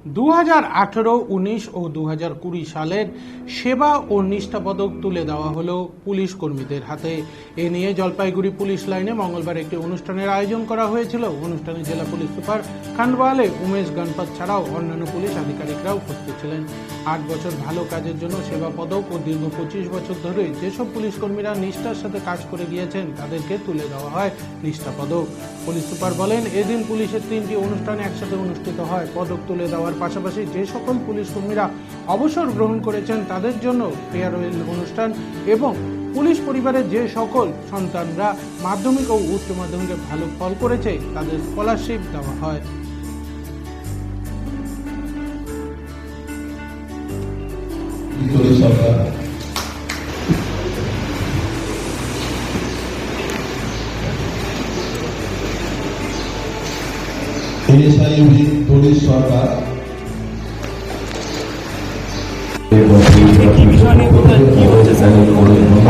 2018, 19 ও 2020 সালের সেবা ও নিষ্ঠা পদক তুলে দেওয়া হলো পুলিশ কর্মীদের হাতে। এ নিয়ে জলপাইগুড়ি পুলিশ লাইনে মঙ্গলবার একটি অনুষ্ঠানের আয়োজন করা হয়েছিল। অনুষ্ঠানে জেলা পুলিশ সুপার খান্ডওয়ালে উমেশ গণপত ছাড়াও অন্যান্য পুলিশ আধিকারিকরাও উপস্থিত ছিলেন। 8 বছর ভালো কাজের জন্য সেবা পদক ও দীর্ঘ 25 বছর ধরে যেসব পুলিশ কর্মীরা নিষ্ঠার সাথে কাজ করে গিয়েছেন তাদেরকে তুলে দেওয়া হয় নিষ্ঠা পদক। পুলিশ সুপার বলেন, এদিন পুলিশের 3টি অনুষ্ঠান একসাথে অনুষ্ঠিত হয়। পদক তুলে দেওয়ার পাশাপাশি যে সকল পুলিশ কর্মীরা অবসর গ্রহণ করেছেন তাদের জন্য ফেয়ারওয়েল অনুষ্ঠান এবং পুলিশ পরিবারের যে সকল সন্তানরা মাধ্যমিক ও উচ্চ মাধ্যমিকে ভালো ফল করেছে তাদের স্কলারশিপ দেওয়া হয়। সরকার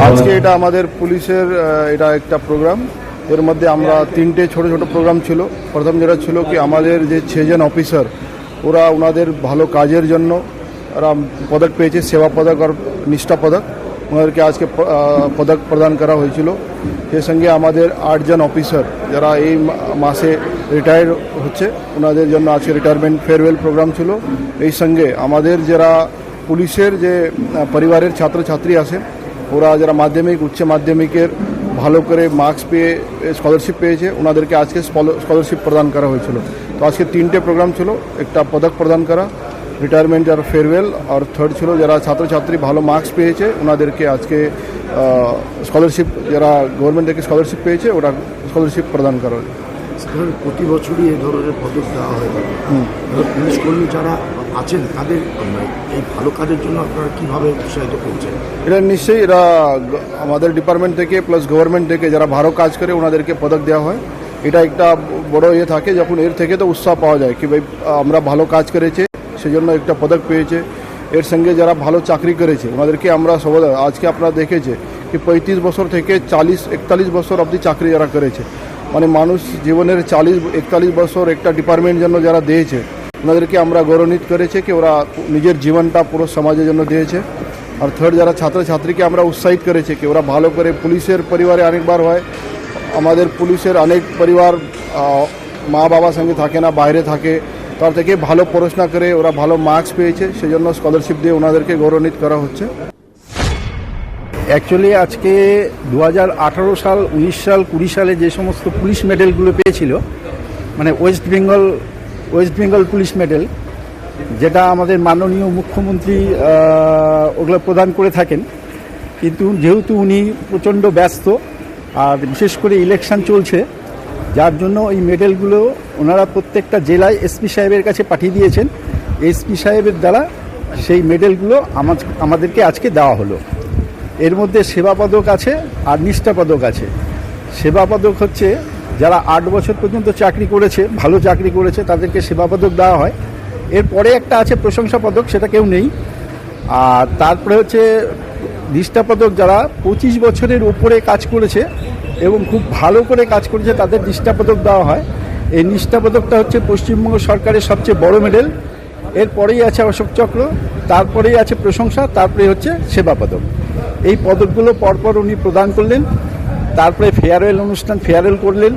আজকে এটা আমাদের পুলিশের এটা একটা প্রোগ্রাম। এর মধ্যে আমরা 3টে ছোট ছোট প্রোগ্রাম ছিল। প্রথম যেটা ছিল কি আমাদের যে 6 জন অফিসার ওরা ওনাদের ভালো কাজের জন্য ওরা পদক পেয়েছে, সেবা পদক আর নিষ্ঠা পদক। ওনাদেরকে আজকে পদক প্রদান করা হয়েছিল। সেই সঙ্গে আমাদের 8 জন অফিসার যারা এই মাসে রিটায়ার হচ্ছে ওনাদের জন্য আজকে রিটায়ারমেন্ট ফেয়ারওয়েল প্রোগ্রাম ছিল। এই সঙ্গে আমাদের যারা পুলিশের যে পরিবারের ছাত্রছাত্রী আছে ওরা যারা মাধ্যমিক উচ্চ মাধ্যমিকের ভালো করে মার্কস পেয়ে স্কলারশিপ পেয়েছে ওনাদেরকে আজকে স্কলারশিপ প্রদান করা হয়েছিল। তো আজকে 3টে প্রোগ্রাম ছিল, একটা পদক প্রদান করা, রিটায়ারমেন্ট আর ফেয়ারওয়েল, আর থার্ড ছিল যারা ছাত্রছাত্রী ভালো মার্কস পেয়েছে ওনাদেরকে আজকে স্কলারশিপ, যারা গভর্নমেন্ট থেকে স্কলারশিপ পেয়েছে ওরা স্কলারশিপ প্রদান করা হয়। প্রতি বছরই এই ধরনের পদক দেওয়া হয়। পুলিশ কর্মী যারা আছেন তাদের এই ভালো কাজের জন্য আপনারা কীভাবে উৎসাহিত করছেন? এটা নিশ্চয়ই এরা আমাদের ডিপার্টমেন্ট থেকে প্লাস গভর্নমেন্ট থেকে যারা ভালো কাজ করে ওনাদেরকে পদক দেওয়া হয়। এটা একটা বড় ইয়ে থাকে, যখন এর থেকে তো উৎসাহ পাওয়া যায় কি ভাই আমরা ভালো কাজ করেছে সেজন্য একটা পদক পেয়েছে। এর সঙ্গে যারা ভালো চাকরি করেছে ওনাদেরকে আমরা সবাই আজকে আপনারা দেখেছে কি 35 বছর থেকে 40-41 বছর অবধি চাকরি যারা করেছে, মানে মানুষ জীবনের 40-41 বছর একটা ডিপার্টমেন্ট জন্য যারা দিয়েছে ওনাদেরকে আমরা গৌরবান্বিত করেছে কি ওরা নিজের জীবনটা পুরো সমাজের জন্য দিয়েছে। আর থার্ড যারা ছাত্রছাত্রীকে আমরা উৎসাহিত করেছে কি ওরা ভালো করে পুলিশের পরিবারে অনেকবার হয়। আমাদের পুলিশের অনেক পরিবার মা বাবার সঙ্গে থাকে না, বাইরে থাকে, তার থেকে ভালো পড়াশোনা করে ওরা ভালো মার্কস পেয়েছে সেজন্য স্কলারশিপ দিয়ে ওনাদেরকে গৌরবান্বিত করা হচ্ছে। অ্যাকচুয়ালি আজকে 2018 সাল, 19 সাল, 20 সালে যে সমস্ত পুলিশ মেডেলগুলো পেয়েছিল, মানে ওয়েস্ট বেঙ্গল পুলিশ মেডেল, যেটা আমাদের মাননীয় মুখ্যমন্ত্রী ওগুলো প্রদান করে থাকেন। কিন্তু যেহেতু উনি প্রচণ্ড ব্যস্ত আর বিশেষ করে ইলেকশন চলছে, যার জন্য এই মেডেলগুলো ওনারা প্রত্যেকটা জেলায় এসপি সাহেবের কাছে পাঠিয়ে দিয়েছেন। এসপি সাহেবের দ্বারা সেই মেডেলগুলো আমাদেরকে আজকে দেওয়া হলো। এর মধ্যে সেবা পদক আছে আর নিষ্ঠা পদক আছে। সেবা পদক হচ্ছে যারা 8 বছর পর্যন্ত চাকরি করেছে, ভালো চাকরি করেছে, তাদেরকে সেবা পদক দেওয়া হয়। এরপরে একটা আছে প্রশংসা পদক, সেটা কেউ নেই। আর তারপরে হচ্ছে নিষ্ঠা পদক, যারা 25 বছরের উপরে কাজ করেছে এবং খুব ভালো করে কাজ করেছে তাদের নিষ্ঠা পদক দেওয়া হয়। এই নিষ্ঠা পদকটা হচ্ছে পশ্চিমবঙ্গ সরকারের সবচেয়ে বড় মেডেল। এরপরেই আছে অশোক চক্র, তারপরেই আছে প্রশংসা, তারপরে হচ্ছে সেবা পদক। এই পদকগুলো পরপর উনি প্রদান করলেন। তারপরে ফেয়ারওয়েল অনুষ্ঠান, ফেয়ারওয়েল করলেন।